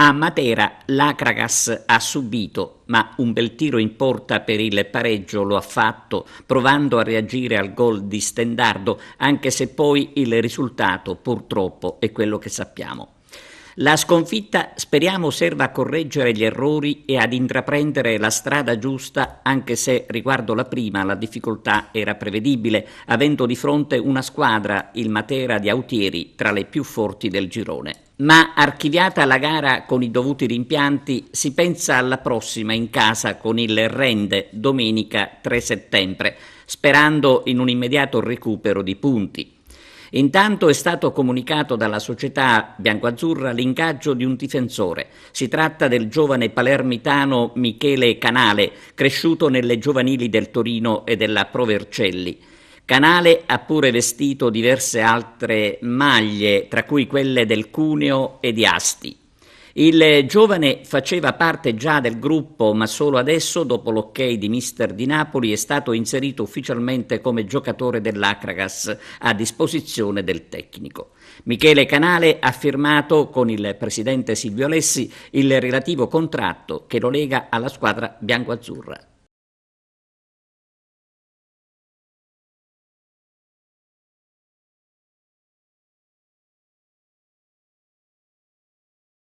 A Matera l'Acragas ha subito, ma un bel tiro in porta per il pareggio lo ha fatto, provando a reagire al gol di Stendardo, anche se poi il risultato purtroppo è quello che sappiamo. La sconfitta speriamo serva a correggere gli errori e ad intraprendere la strada giusta, anche se riguardo la prima la difficoltà era prevedibile, avendo di fronte una squadra, il Matera di Autieri, tra le più forti del girone. Ma archiviata la gara con i dovuti rimpianti, si pensa alla prossima in casa con il Rende domenica 3 settembre, sperando in un immediato recupero di punti. Intanto è stato comunicato dalla società biancoazzurra l'ingaggio di un difensore. Si tratta del giovane palermitano Michele Canale, cresciuto nelle giovanili del Torino e della Pro Vercelli. Canale ha pure vestito diverse altre maglie, tra cui quelle del Cuneo e di Asti. Il giovane faceva parte già del gruppo, ma solo adesso, dopo l'ok di mister di Napoli, è stato inserito ufficialmente come giocatore dell'Acragas a disposizione del tecnico. Michele Canale ha firmato con il presidente Silvio Alessi il relativo contratto che lo lega alla squadra biancoazzurra.